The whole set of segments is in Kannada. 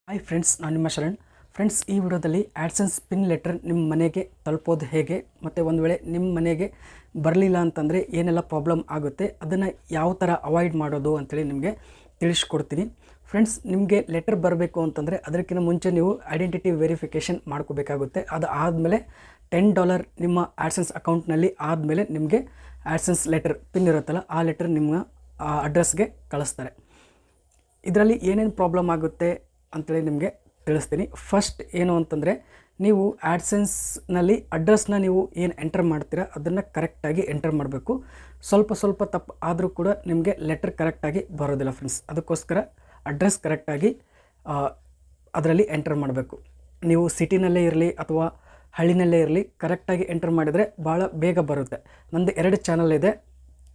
ಹಾಯ್ ಫ್ರೆಂಡ್ಸ್, ನಾನು ನಿಮ್ಮ ಶರಣ್. ಫ್ರೆಂಡ್ಸ್, ಈ ವಿಡಿಯೋದಲ್ಲಿ ಆಡ್ಸೆನ್ಸ್ ಪಿನ್ ಲೆಟರ್ ನಿಮ್ಮ ಮನೆಗೆ ತಲುಪೋದು ಹೇಗೆ, ಮತ್ತು ಒಂದು ವೇಳೆ ನಿಮ್ಮ ಮನೆಗೆ ಬರಲಿಲ್ಲ ಅಂತಂದರೆ ಏನೆಲ್ಲ ಪ್ರಾಬ್ಲಮ್ ಆಗುತ್ತೆ, ಅದನ್ನು ಯಾವ ಥರ ಅವಾಯ್ಡ್ ಮಾಡೋದು ಅಂತೇಳಿ ನಿಮಗೆ ತಿಳಿಸ್ಕೊಡ್ತೀನಿ. ಫ್ರೆಂಡ್ಸ್, ನಿಮಗೆ ಲೆಟರ್ ಬರಬೇಕು ಅಂತಂದರೆ ಅದಕ್ಕಿಂತ ಮುಂಚೆ ನೀವು ಐಡೆಂಟಿಟಿ ವೆರಿಫಿಕೇಷನ್ ಮಾಡ್ಕೋಬೇಕಾಗುತ್ತೆ. ಅದು ಆದಮೇಲೆ $10 ನಿಮ್ಮ ಆಡ್ಸೆನ್ಸ್ ಅಕೌಂಟ್ನಲ್ಲಿ ಆದಮೇಲೆ ನಿಮಗೆ ಆಡ್ಸೆನ್ಸ್ ಲೆಟರ್ ಪಿನ್ ಇರುತ್ತಲ್ಲ, ಆ ಲೆಟರ್ ನಿಮ್ಮ ಅಡ್ರೆಸ್ಗೆ ಕಳಿಸ್ತಾರೆ. ಇದರಲ್ಲಿ ಏನೇನು ಪ್ರಾಬ್ಲಮ್ ಆಗುತ್ತೆ ಅಂತೇಳಿ ನಿಮಗೆ ತಿಳಿಸ್ತೀನಿ. ಫಸ್ಟ್ ಏನು ಅಂತಂದರೆ, ನೀವು ಆಡ್ಸೆನ್ಸ್ನಲ್ಲಿ ಅಡ್ರೆಸ್ನ ನೀವು ಏನು ಎಂಟರ್ ಮಾಡ್ತೀರಾ ಅದನ್ನು ಕರೆಕ್ಟಾಗಿ ಎಂಟರ್ ಮಾಡಬೇಕು. ಸ್ವಲ್ಪ ತಪ್ಪು ಆದರೂ ಕೂಡ ನಿಮಗೆ ಲೆಟರ್ ಕರೆಕ್ಟಾಗಿ ಬರೋದಿಲ್ಲ ಫ್ರೆಂಡ್ಸ್. ಅದಕ್ಕೋಸ್ಕರ ಅಡ್ರೆಸ್ ಕರೆಕ್ಟಾಗಿ ಅದರಲ್ಲಿ ಎಂಟರ್ ಮಾಡಬೇಕು. ನೀವು ಸಿಟಿನಲ್ಲೇ ಇರಲಿ ಅಥವಾ ಹಳ್ಳಿನಲ್ಲೇ ಇರಲಿ, ಕರೆಕ್ಟಾಗಿ ಎಂಟರ್ ಮಾಡಿದರೆ ಭಾಳ ಬೇಗ ಬರುತ್ತೆ. ನಂದು 2 ಚಾನಲ್ ಇದೆ.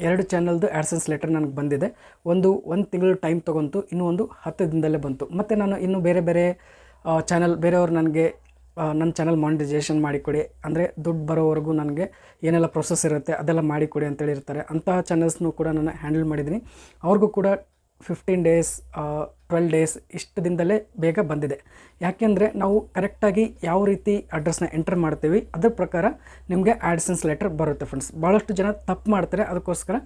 2 ಚಾನಲ್ದು ಆಡ್ಸೆನ್ಸ್ ಲೆಟರ್ ನನಗೆ ಬಂದಿದೆ. ಒಂದು ತಿಂಗಳು ಟೈಮ್ ತೊಗೊಂತು, ಇನ್ನೂ ಒಂದು 10 ದಿನದಲ್ಲೇ ಬಂತು. ಮತ್ತು ನಾನು ಇನ್ನೂ ಬೇರೆ ಚಾನಲ್ ಬೇರೆಯವರು ನನಗೆ ನನ್ನ ಚಾನಲ್ ಮಾನಿಟೈಸೇಷನ್ ಮಾಡಿಕೊಡಿ, ಅಂದರೆ ದುಡ್ಡು ಬರೋವರೆಗೂ ನನಗೆ ಏನೆಲ್ಲ ಪ್ರೊಸೆಸ್ ಇರುತ್ತೆ ಅದೆಲ್ಲ ಮಾಡಿಕೊಡಿ ಅಂತೇಳಿ ಇರ್ತಾರೆ. ಅಂತಹ ಚಾನಲ್ಸ್ನೂ ಕೂಡ ನಾನು ಹ್ಯಾಂಡಲ್ ಮಾಡಿದ್ದೀನಿ. ಅವ್ರಿಗೂ ಕೂಡ 15 ಡೇಸ್ 12 ಡೇಸ್ ಇಷ್ಟು ದಿನದಲ್ಲೇ ಬೇಗ ಬಂದಿದೆ. ಯಾಕೆಂದರೆ ನಾವು ಕರೆಕ್ಟಾಗಿ ಯಾವ ರೀತಿ ಅಡ್ರೆಸ್ನ ಎಂಟರ್ ಮಾಡ್ತೀವಿ ಅದ್ರ ಪ್ರಕಾರ ನಿಮಗೆ ಆಡ್ಸೆನ್ಸ್ ಲೆಟರ್ ಬರುತ್ತೆ ಫ್ರೆಂಡ್ಸ್. ಭಾಳಷ್ಟು ಜನ ತಪ್ಪು ಮಾಡ್ತಾರೆ, ಅದಕ್ಕೋಸ್ಕರ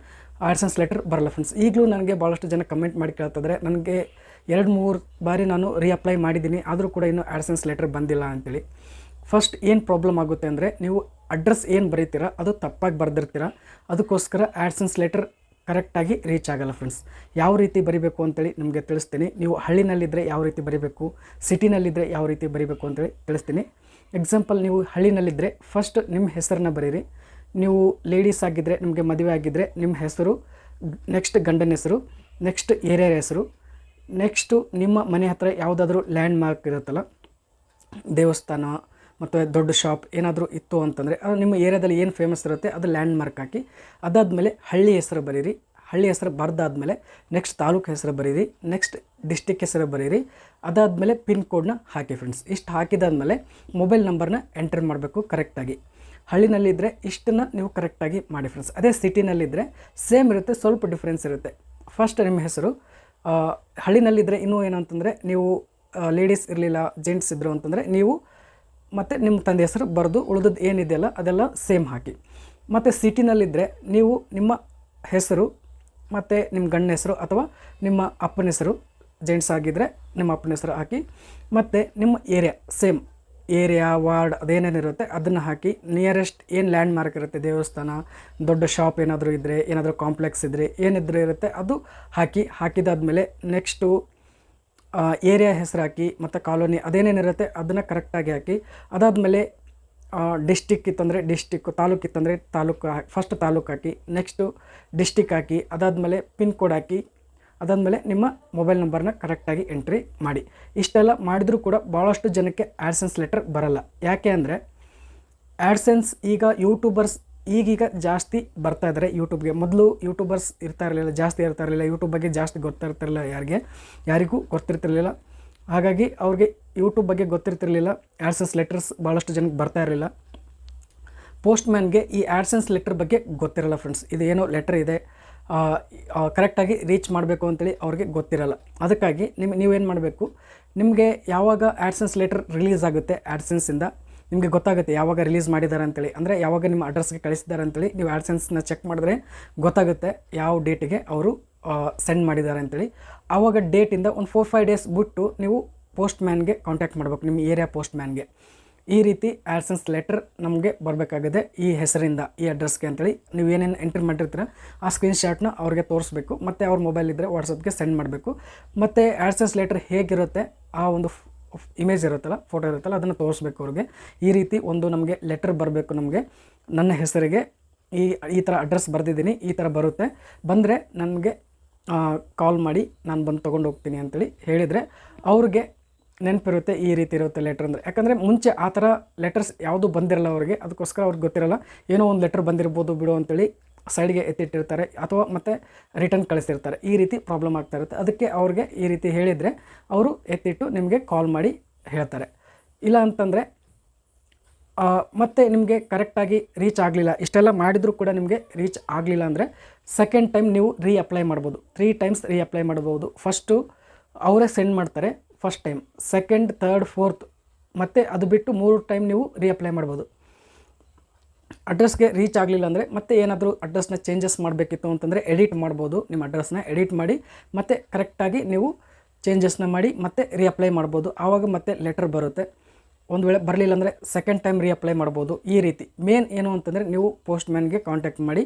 ಆಡ್ಸೆನ್ಸ್ ಲೆಟರ್ ಬರಲ್ಲ ಫ್ರೆಂಡ್ಸ್. ಈಗಲೂ ನನಗೆ ಭಾಳಷ್ಟು ಜನ ಕಮೆಂಟ್ ಮಾಡಿ ಕೇಳ್ತಿದ್ರೆ, ನನಗೆ 2-3 ಬಾರಿ ನಾನು ರೀಅಪ್ಲೈ ಮಾಡಿದ್ದೀನಿ, ಆದರೂ ಕೂಡ ಇನ್ನೂ ಆಡ್ಸೆನ್ಸ್ ಲೆಟರ್ ಬಂದಿಲ್ಲ ಅಂತೇಳಿ. ಫಸ್ಟ್ ಏನು ಪ್ರಾಬ್ಲಮ್ ಆಗುತ್ತೆ ಅಂದರೆ, ನೀವು ಅಡ್ರೆಸ್ ಏನು ಬರೀತೀರಾ ಅದು ತಪ್ಪಾಗಿ ಬರೆದಿರ್ತೀರ. ಅದಕ್ಕೋಸ್ಕರ ಆಡ್ಸೆನ್ಸ್ ಲೆಟರ್ ಕರೆಕ್ಟಾಗಿ ರೀಚ್ ಆಗಲ್ಲ ಫ್ರೆಂಡ್ಸ್. ಯಾವ ರೀತಿ ಬರೀಬೇಕು ಅಂತೇಳಿ ನಿಮಗೆ ತಿಳಿಸ್ತೀನಿ. ನೀವು ಹಳ್ಳಿನಲ್ಲಿದ್ದರೆ ಯಾವ ರೀತಿ ಬರೀಬೇಕು, ಸಿಟಿನಲ್ಲಿದ್ದರೆ ಯಾವ ರೀತಿ ಬರೀಬೇಕು ಅಂತೇಳಿ ತಿಳಿಸ್ತೀನಿ. ಎಕ್ಸಾಂಪಲ್, ನೀವು ಹಳ್ಳಿನಲ್ಲಿದ್ದರೆ ಫಸ್ಟ್ ನಿಮ್ಮ ಹೆಸರನ್ನ ಬರೀರಿ. ನೀವು ಲೇಡೀಸ್ ಆಗಿದ್ದರೆ, ನಿಮಗೆ ಮದುವೆ ಆಗಿದ್ದರೆ ನಿಮ್ಮ ಹೆಸರು, ನೆಕ್ಸ್ಟ್ ಗಂಡನ ಹೆಸರು, ನೆಕ್ಸ್ಟ್ ಏರಿಯಾ ಹೆಸರು, ನೆಕ್ಸ್ಟು ನಿಮ್ಮ ಮನೆ ಹತ್ತಿರ ಯಾವುದಾದ್ರೂ ಲ್ಯಾಂಡ್ ಮಾರ್ಕ್ ಇರುತ್ತಲ್ಲ, ದೇವಸ್ಥಾನ ಮತ್ತು ದೊಡ್ಡ ಶಾಪ್ ಏನಾದರೂ ಇತ್ತು ಅಂತಂದರೆ, ನಿಮ್ಮ ಏರಿಯಾದಲ್ಲಿ ಏನು ಫೇಮಸ್ ಇರುತ್ತೆ ಅದು ಲ್ಯಾಂಡ್ ಮಾರ್ಕ್ ಹಾಕಿ. ಅದಾದಮೇಲೆ ಹಳ್ಳಿ ಹೆಸರು ಬರೀರಿ. ಹಳ್ಳಿ ಹೆಸರು ಬರೆದಾದ್ಮೇಲೆ ನೆಕ್ಸ್ಟ್ ತಾಲೂಕು ಹೆಸರು ಬರೀರಿ, ನೆಕ್ಸ್ಟ್ ಡಿಸ್ಟಿಕ್ ಹೆಸರು ಬರೀರಿ. ಅದಾದಮೇಲೆ ಪಿನ್ ಕೋಡ್ನ ಹಾಕಿ ಫ್ರೆಂಡ್ಸ್. ಇಷ್ಟು ಹಾಕಿದಾದ್ಮೇಲೆ ಮೊಬೈಲ್ ನಂಬರ್ನ ಎಂಟರ್ ಮಾಡಬೇಕು ಕರೆಕ್ಟಾಗಿ. ಹಳ್ಳಿನಲ್ಲಿದ್ದರೆ ಇಷ್ಟನ್ನು ನೀವು ಕರೆಕ್ಟಾಗಿ ಮಾಡಿ ಫ್ರೆಂಡ್ಸ್. ಅದೇ ಸಿಟಿನಲ್ಲಿದ್ದರೆ ಸೇಮ್ ಇರುತ್ತೆ, ಸ್ವಲ್ಪ ಡಿಫ್ರೆನ್ಸ್ ಇರುತ್ತೆ. ಫಸ್ಟ್ ನಿಮ್ಮ ಹೆಸರು. ಹಳ್ಳಿನಲ್ಲಿದ್ದರೆ ಇನ್ನೂ ಏನಂತಂದರೆ, ನೀವು ಲೇಡೀಸ್ ಇರಲಿಲ್ಲ ಜೆಂಟ್ಸ್ ಇದ್ದರು ಅಂತಂದರೆ ನೀವು ಮತ್ತು ನಿಮ್ಮ ತಂದೆ ಹೆಸರು ಬರೆದು ಉಳಿದದ್ದು ಏನಿದೆಯಲ್ಲ ಅದೆಲ್ಲ ಸೇಮ್ ಹಾಕಿ. ಮತ್ತು ಸಿಟಿನಲ್ಲಿದ್ದರೆ ನೀವು ನಿಮ್ಮ ಹೆಸರು ಮತ್ತು ನಿಮ್ಮ ಗಂಡನ ಹೆಸರು ಅಥವಾ ನಿಮ್ಮ ಅಪ್ಪನ ಹೆಸರು, ಜೆಂಟ್ಸ್ ಆಗಿದ್ದರೆ ನಿಮ್ಮ ಅಪ್ಪನ ಹೆಸರು ಹಾಕಿ. ಮತ್ತು ನಿಮ್ಮ ಏರಿಯಾ ಸೇಮ್, ಏರಿಯಾ ವಾರ್ಡ್ ಅದೇನೇನಿರುತ್ತೆ ಅದನ್ನು ಹಾಕಿ. ನಿಯರೆಸ್ಟ್ ಏನು ಲ್ಯಾಂಡ್ ಮಾರ್ಕ್ ಇರುತ್ತೆ, ದೇವಸ್ಥಾನ, ದೊಡ್ಡ ಶಾಪ್ ಏನಾದರೂ ಇದ್ದರೆ, ಏನಾದರೂ ಕಾಂಪ್ಲೆಕ್ಸ್ ಇದ್ದರೆ, ಏನಿದ್ರೆ ಇರುತ್ತೆ ಅದು ಹಾಕಿ. ಹಾಕಿದಾದ್ಮೇಲೆ ನೆಕ್ಸ್ಟು ಏರಿಯಾ ಹೆಸರು ಹಾಕಿ, ಮತ್ತು ಕಾಲೋನಿ ಅದೇನೇನಿರುತ್ತೆ ಅದನ್ನು ಕರೆಕ್ಟಾಗಿ ಹಾಕಿ. ಅದಾದಮೇಲೆ ಡಿಸ್ಟಿಕ್ ಇತ್ತಂದರೆ ಡಿಸ್ಟಿಕ್ಕು, ತಾಲೂಕು ಇತ್ತಂದರೆ ತಾಲೂಕು ಫಸ್ಟ್ ತಾಲೂಕು ಹಾಕಿ, ನೆಕ್ಸ್ಟು ಡಿಸ್ಟಿಕ್ ಹಾಕಿ. ಅದಾದಮೇಲೆ ಪಿನ್ ಕೋಡ್ ಹಾಕಿ. ಅದಾದಮೇಲೆ ನಿಮ್ಮ ಮೊಬೈಲ್ ನಂಬರ್ನ ಕರೆಕ್ಟಾಗಿ ಎಂಟ್ರಿ ಮಾಡಿ. ಇಷ್ಟೆಲ್ಲ ಮಾಡಿದರೂ ಕೂಡ ಭಾಳಷ್ಟು ಜನಕ್ಕೆ ಆಡ್ಸೆನ್ಸ್ ಲೆಟರ್ ಬರಲ್ಲ. ಯಾಕೆ ಅಂದರೆ, ಆಡ್ಸೆನ್ಸ್ ಈಗ ಯೂಟ್ಯೂಬರ್ಸ್ ಈಗೀಗ ಜಾಸ್ತಿ ಬರ್ತಾ ಇದ್ದಾರೆ ಯೂಟ್ಯೂಬ್ಗೆ. ಮೊದಲು ಯೂಟ್ಯೂಬರ್ಸ್ ಜಾಸ್ತಿ ಇರ್ತಾ ಇರಲಿಲ್ಲ. ಯೂಟ್ಯೂಬ್ ಬಗ್ಗೆ ಜಾಸ್ತಿ ಗೊತ್ತಿರ್ತಿರಲಿಲ್ಲ, ಯಾರಿಗೂ ಗೊತ್ತಿರ್ತಿರಲಿಲ್ಲ. ಹಾಗಾಗಿ ಅವ್ರಿಗೆ ಯೂಟ್ಯೂಬ್ ಬಗ್ಗೆ ಗೊತ್ತಿರ್ತಿರಲಿಲ್ಲ. ಆಡ್ಸೆನ್ಸ್ ಲೆಟರ್ಸ್ ಭಾಳಷ್ಟು ಜನಕ್ಕೆ ಬರ್ತಾ ಇರಲಿಲ್ಲ. ಪೋಸ್ಟ್ಮ್ಯಾನ್ಗೆ ಈ ಆಡ್ಸೆನ್ಸ್ ಲೆಟರ್ ಬಗ್ಗೆ ಗೊತ್ತಿರಲ್ಲ ಫ್ರೆಂಡ್ಸ್. ಇದು ಏನೋ ಲೆಟರ್ ಇದೆ, ಕರೆಕ್ಟಾಗಿ ರೀಚ್ ಮಾಡಬೇಕು ಅಂತೇಳಿ ಅವ್ರಿಗೆ ಗೊತ್ತಿರಲ್ಲ. ಅದಕ್ಕಾಗಿ ನೀವೇನು ಮಾಡಬೇಕು, ನಿಮಗೆ ಯಾವಾಗ ಆಡ್ಸೆನ್ಸ್ ಲೆಟರ್ ರಿಲೀಸ್ ಆಗುತ್ತೆ ಆಡ್ಸೆನ್ಸಿಂದ ನಿಮಗೆ ಗೊತ್ತಾಗುತ್ತೆ ಯಾವಾಗ ರಿಲೀಸ್ ಮಾಡಿದ್ದಾರೆ ಅಂತೇಳಿ. ಅಂದರೆ ಯಾವಾಗ ನಿಮ್ಮ ಅಡ್ರೆಸ್ಗೆ ಕಳಿಸಿದ್ದಾರೆ ಅಂತೇಳಿ ನೀವು ಆಡ್ಸೆನ್ಸ್ನ ಚೆಕ್ ಮಾಡಿದ್ರೆ ಗೊತ್ತಾಗುತ್ತೆ ಯಾವ ಡೇಟಿಗೆ ಅವರು ಸೆಂಡ್ ಮಾಡಿದ್ದಾರೆ ಅಂತೇಳಿ. ಆವಾಗ ಡೇಟಿಂದ ಒಂದು 4-5 ಡೇಸ್ ಬಿಟ್ಟು ನೀವು ಪೋಸ್ಟ್ಮ್ಯಾನ್ಗೆ ಕಾಂಟ್ಯಾಕ್ಟ್ ಮಾಡಬೇಕು, ನಿಮ್ಮ ಏರಿಯಾ ಪೋಸ್ಟ್ಮ್ಯಾನ್ಗೆ. ಈ ರೀತಿ ಆಡ್ಸೆನ್ಸ್ ಲೆಟರ್ ನಮಗೆ ಬರಬೇಕಾಗಿದೆ ಈ ಹೆಸರಿಂದ, ಈ ಅಡ್ರೆಸ್ಗೆ ಅಂತೇಳಿ. ನೀವು ಏನೇನು ಎಂಟ್ರಿ ಮಾಡಿರ್ತೀರ ಆ ಸ್ಕ್ರೀನ್ಶಾಟ್ನ ಅವ್ರಿಗೆ ತೋರಿಸ್ಬೇಕು. ಮತ್ತು ಅವ್ರ ಮೊಬೈಲ್ ಇದ್ದರೆ ವಾಟ್ಸಪ್ಗೆ ಸೆಂಡ್ ಮಾಡಬೇಕು. ಮತ್ತು ಆಡ್ಸೆನ್ಸ್ ಲೆಟರ್ ಹೇಗಿರುತ್ತೆ ಆ ಒಂದು ಇಮೇಜ್ ಇರುತ್ತಲ್ಲ, ಫೋಟೋ ಇರುತ್ತಲ್ಲ, ಅದನ್ನು ತೋರಿಸ್ಬೇಕು ಅವ್ರಿಗೆ. ಈ ರೀತಿ ಒಂದು ನಮಗೆ ಲೆಟರ್ ಬರಬೇಕು. ನಮಗೆ ನನ್ನ ಹೆಸರಿಗೆ ಈ ಥರ ಅಡ್ರೆಸ್ ಬರೆದಿದ್ದೀನಿ, ಈ ಥರ ಬರುತ್ತೆ, ಬಂದರೆ ನನಗೆ ಕಾಲ್ ಮಾಡಿ ನಾನು ಬಂದು ತೊಗೊಂಡು ಹೋಗ್ತೀನಿ ಅಂತೇಳಿ ಹೇಳಿದರೆ ಅವ್ರಿಗೆ ನೆನಪಿರುತ್ತೆ ಈ ರೀತಿ ಇರುತ್ತೆ ಲೆಟ್ರ್ ಅಂದರೆ. ಯಾಕಂದರೆ ಮುಂಚೆ ಆ ಥರ ಲೆಟರ್ಸ್ ಯಾವುದೂ ಬಂದಿರಲ್ಲ ಅವ್ರಿಗೆ. ಅದಕ್ಕೋಸ್ಕರ ಅವ್ರಿಗೆ ಗೊತ್ತಿರಲ್ಲ, ಏನೋ ಒಂದು ಲೆಟ್ರ್ ಬಂದಿರ್ಬೋದು ಬಿಡು ಅಂತೇಳಿ ಸೈಡ್ಗೆ ಎತ್ತಿಟ್ಟಿರ್ತಾರೆ, ಅಥವಾ ಮತ್ತು ರಿಟರ್ನ್ ಕಳಿಸಿರ್ತಾರೆ. ಈ ರೀತಿ ಪ್ರಾಬ್ಲಮ್ ಆಗ್ತಾ ಇರುತ್ತೆ. ಅದಕ್ಕೆ ಅವ್ರಿಗೆ ಈ ರೀತಿ ಹೇಳಿದರೆ ಅವರು ಎತ್ತಿಟ್ಟು ನಿಮಗೆ ಕಾಲ್ ಮಾಡಿ ಹೇಳ್ತಾರೆ. ಇಲ್ಲ ಅಂತಂದರೆ ಮತ್ತು ನಿಮಗೆ ಕರೆಕ್ಟಾಗಿ ರೀಚ್ ಆಗಲಿಲ್ಲ, ಇಷ್ಟೆಲ್ಲ ಮಾಡಿದರೂ ಕೂಡ ನಿಮಗೆ ರೀಚ್ ಆಗಲಿಲ್ಲ ಅಂದರೆ ಸೆಕೆಂಡ್ ಟೈಮ್ ನೀವು ರೀಅಪ್ಲೈ ಮಾಡ್ಬೋದು. 3 ಟೈಮ್ಸ್ ರೀಅಪ್ಲೈ ಮಾಡ್ಬೋದು. ಫಸ್ಟು ಅವರೇ ಸೆಂಡ್ ಮಾಡ್ತಾರೆ, first time, second, third, fourth ಮತ್ತು ಅದು ಬಿಟ್ಟು 3 ಟೈಮ್ ನೀವು ರೀಅಪ್ಲೈ ಮಾಡ್ಬೋದು. ಅಡ್ರೆಸ್ಗೆ ರೀಚ್ ಆಗಲಿಲ್ಲ ಅಂದರೆ ಮತ್ತೆ ಏನಾದರೂ ಅಡ್ರೆಸ್ನ ಚೇಂಜಸ್ ಮಾಡಬೇಕಿತ್ತು ಅಂತಂದರೆ ಎಡಿಟ್ ಮಾಡ್ಬೋದು. ನಿಮ್ಮ ಅಡ್ರೆಸ್ನ ಎಡಿಟ್ ಮಾಡಿ ಮತ್ತು ಕರೆಕ್ಟಾಗಿ ನೀವು ಚೇಂಜಸ್ನ ಮಾಡಿ ಮತ್ತೆ ರೀಅಪ್ಲೈ ಮಾಡ್ಬೋದು. ಆವಾಗ ಮತ್ತೆ ಲೆಟರ್ ಬರುತ್ತೆ. ಒಂದು ವೇಳೆ ಬರಲಿಲ್ಲ ಅಂದರೆ ಸೆಕೆಂಡ್ ಟೈಮ್ ರೀಅಪ್ಲೈ ಮಾಡ್ಬೋದು. ಈ ರೀತಿ ಮೇನ್ ಏನು ಅಂತಂದರೆ ನೀವು ಪೋಸ್ಟ್ ಮ್ಯಾನ್ಗೆ ಕಾಂಟ್ಯಾಕ್ಟ್ ಮಾಡಿ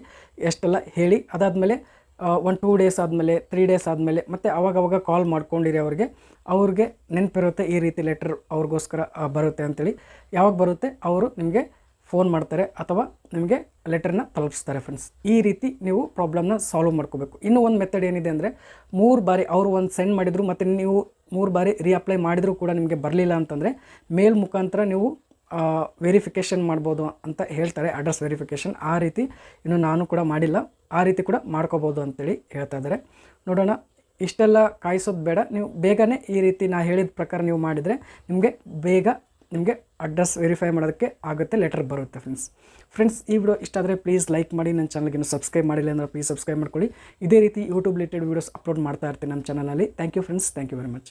ಎಷ್ಟೆಲ್ಲ ಹೇಳಿ, ಅದಾದಮೇಲೆ 1-2 ಡೇಸ್ ಆದಮೇಲೆ 3 ಡೇಸ್ ಆದಮೇಲೆ ಮತ್ತು ಅವಾಗವಾಗ ಕಾಲ್ ಮಾಡ್ಕೊಂಡಿರಿ ಅವ್ರಿಗೆ ನೆನಪಿರುತ್ತೆ ಈ ರೀತಿ ಲೆಟರ್ ಅವ್ರಿಗೋಸ್ಕರ ಬರುತ್ತೆ ಅಂಥೇಳಿ. ಯಾವಾಗ ಬರುತ್ತೆ ಅವರು ನಿಮಗೆ ಫೋನ್ ಮಾಡ್ತಾರೆ ಅಥವಾ ನಿಮಗೆ ಲೆಟರ್ನ ತಲುಪಿಸ್ತಾರೆ ಫ್ರೆಂಡ್ಸ್. ಈ ರೀತಿ ನೀವು ಪ್ರಾಬ್ಲಮ್ನ ಸಾಲ್ವ್ ಮಾಡ್ಕೋಬೇಕು. ಇನ್ನೂ ಒಂದು ಮೆಥಡ್ ಏನಿದೆ ಅಂದರೆ 3 ಬಾರಿ ಅವರು ಒಂದು ಸೆಂಡ್ ಮಾಡಿದರು ಮತ್ತು ನೀವು 3 ಬಾರಿ ರೀಅಪ್ಲೈ ಮಾಡಿದರೂ ಕೂಡ ನಿಮಗೆ ಬರಲಿಲ್ಲ ಅಂತಂದರೆ ಮೇಲ್ ಮುಖಾಂತರ ನೀವು ವೆರಿಫಿಕೇಷನ್ ಮಾಡ್ಬೋದು ಅಂತ ಹೇಳ್ತಾರೆ, ಅಡ್ರೆಸ್ ವೆರಿಫಿಕೇಷನ್. ಆ ರೀತಿ ಇನ್ನು ನಾನು ಕೂಡ ಮಾಡಿಲ್ಲ, ಆ ರೀತಿ ಕೂಡ ಮಾಡ್ಕೋಬೋದು ಅಂತೇಳಿ ಹೇಳ್ತಾ ಇದ್ದಾರೆ. ನೋಡೋಣ, ಇಷ್ಟೆಲ್ಲ ಕಾಯಿಸೋದು ಬೇಡ, ನೀವು ಬೇಗನೆ ಈ ರೀತಿ ನಾ ಹೇಳಿದ ಪ್ರಕಾರ ನೀವು ಮಾಡಿದರೆ ನಿಮಗೆ ಅಡ್ರೆಸ್ ವೆರಿಫೈ ಮಾಡೋದಕ್ಕೆ ಆಗುತ್ತೆ, ಲೆಟರ್ ಬರುತ್ತೆ ಫ್ರೆಂಡ್ಸ್. ಈ ವಿಡಿಯೋ ಇಷ್ಟ ಆದರೆ ಪ್ಲೀಸ್ ಲೈಕ್ ಮಾಡಿ. ನನ್ನ ಚಾನಲ್ಗೆ ಸಬ್ಸ್ಕ್ರೈಬ್ ಮಾಡಿಲ್ಲ ಅಂದರೆ ಪ್ಲೀಸ್ ಸಬ್ಸ್ಕ್ರೈಬ್ ಮಾಡ್ಕೊಳ್ಳಿ. ಇದೇ ರೀತಿ ಯೂಟ್ಯೂಬ್ ರಿಲೇಟೆಡ್ ವೀಡಿಯೋಸ್ ಅಪ್ಲೋಡ್ ಮಾಡ್ತಾ ಇರ್ತೀನಿ ನಮ್ಮ ಚಾನಲಲ್ಲಿ. Thank you friends, thank you very much.